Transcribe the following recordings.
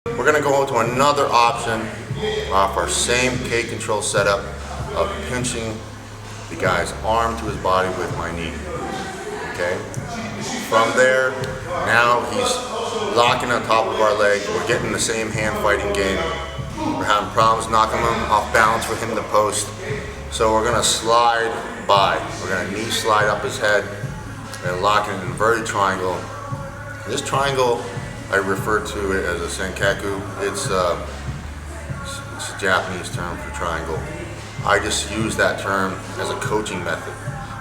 We're going to go to another option off our same K control setup of pinching the guy's arm to his body with my knee. Okay? From there, now he's locking on top of our leg. We're getting the same hand fighting game. We're having problems knocking him off balance for him to post. So we're going to slide by. We're going to knee slide up his head and lock in an inverted triangle. This triangle, I refer to it as a Sankaku. It's a Japanese term for triangle. I just use that term as a coaching method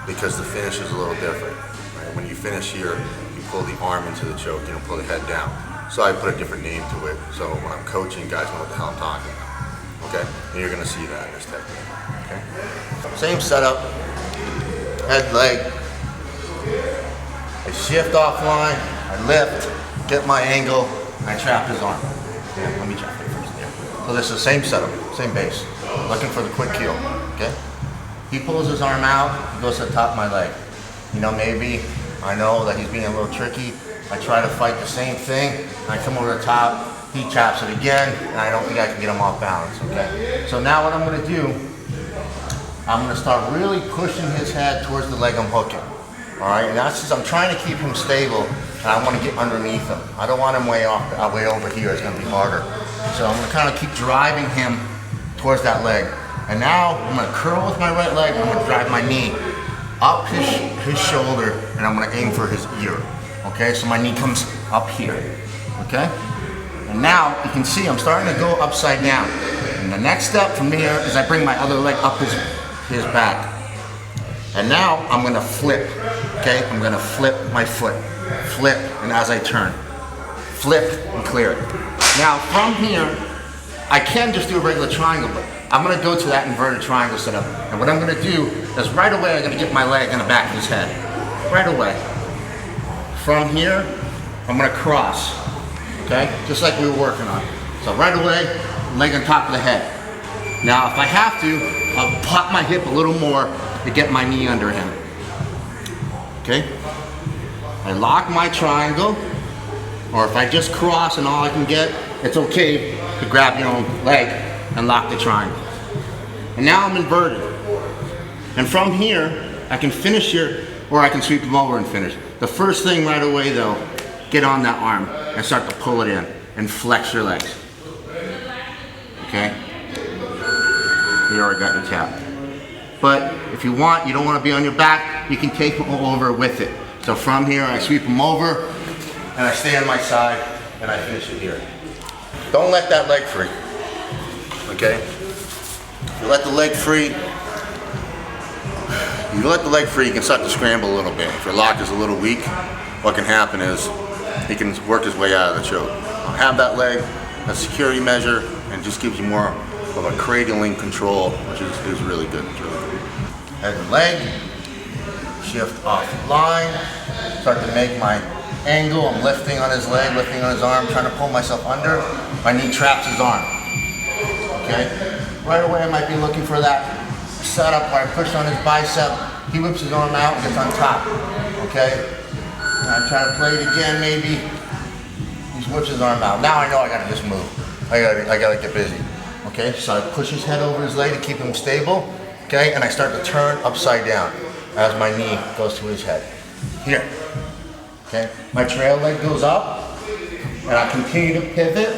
because the finish is a little different. Right? When you finish here, you pull the arm into the choke, you don't pull the head down. So I put a different name to it. So when I'm coaching, guys know what the hell I'm talking about. Okay? And you're gonna see that in this technique. Okay? Same setup, head, leg. I shift offline, I lift, get my angle, I trap his arm. Yeah, let me trap it first. Yeah. So this is the same setup, same base. Looking for the quick kill. Okay? He pulls his arm out, he goes to the top of my leg. You know, maybe I know that he's being a little tricky. I try to fight the same thing. I come over the top, he traps it again, and I don't think I can get him off balance. Okay? So now what I'm gonna do, I'm gonna start really pushing his head towards the leg I'm hooking. All right, and that's just, I'm trying to keep him stable, and I want to get underneath him. I don't want him way over here. It's going to be harder. So I'm going to kind of keep driving him towards that leg. And now I'm going to curl with my right leg, and I'm going to drive my knee up his shoulder, and I'm going to aim for his ear. Okay, so my knee comes up here. Okay, and now you can see I'm starting to go upside down. And the next step from here is I bring my other leg up his back. And now I'm gonna flip, okay? I'm gonna flip my foot. Flip, and as I turn, flip and clear it. Now from here, I can just do a regular triangle, but I'm gonna go to that inverted triangle setup. And what I'm gonna do is right away, I'm gonna get my leg in the back of his head. Right away. From here, I'm gonna cross, okay? Just like we were working on. So right away, leg on top of the head. Now if I have to, I'll pop my hip a little more to get my knee under him. Okay? I lock my triangle, or if I just cross and all I can get, it's okay to grab your own leg and lock the triangle. And now I'm inverted. And from here, I can finish here, or I can sweep him over and finish. The first thing right away though, get on that arm and start to pull it in and flex your legs. Okay? You already got your tap. But if you want, you don't want to be on your back, you can take him over with it. So from here, I sweep him over, and I stay on my side, and I finish it here. Don't let that leg free, okay? If you let the leg free, you can start to scramble a little bit. If your lock is a little weak, what can happen is he can work his way out of the choke. Have that leg, a security measure, and just gives you more of a cradling control, which is really good. It's really good. Head and leg, shift offline, start to make my angle. I'm lifting on his leg, lifting on his arm, trying to pull myself under. My knee traps his arm. Okay? Right away, I might be looking for that setup where I push on his bicep. He whips his arm out and gets on top. Okay? And I'm trying to play it again, maybe. He whips his arm out. Now I know I gotta just move. I gotta get busy. Okay, so I push his head over his leg to keep him stable, okay, and I start to turn upside down as my knee goes to his head. Here, okay, my trail leg goes up, and I continue to pivot,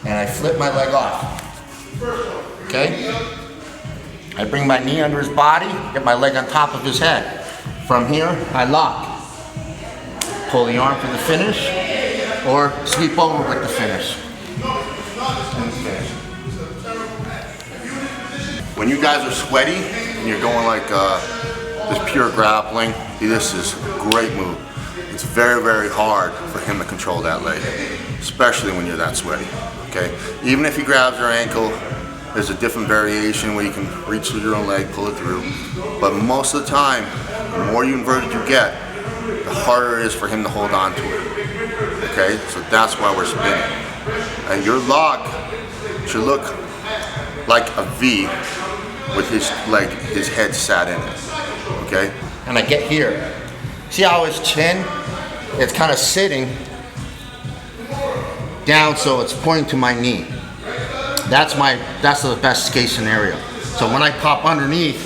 and I flip my leg off, okay? I bring my knee under his body, get my leg on top of his head. From here, I lock. Pull the arm for the finish, or sweep over with the finish. When you guys are sweaty and you're going like this pure grappling, this is a great move. It's very, very hard for him to control that leg, especially when you're that sweaty, okay? Even if he grabs your ankle, there's a different variation where you can reach through your own leg, pull it through. But most of the time, the more you inverted you get, the harder it is for him to hold on to it, okay? So that's why we're spinning. And your lock should look like a V with his head sat in it, okay? And I get here. See how his chin, it's kind of sitting down so it's pointing to my knee. That's the best case scenario. So when I pop underneath,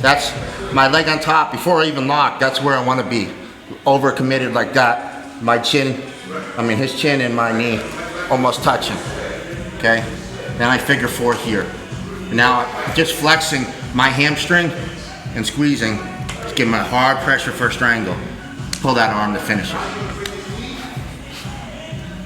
that's my leg on top. Before I even lock, that's where I want to be. Overcommitted like that. My chin, his chin and my knee almost touching. Okay? Then I figure 4 here. Now just flexing my hamstring and squeezing, just give him a hard pressure for a strangle. Pull that arm to finish it.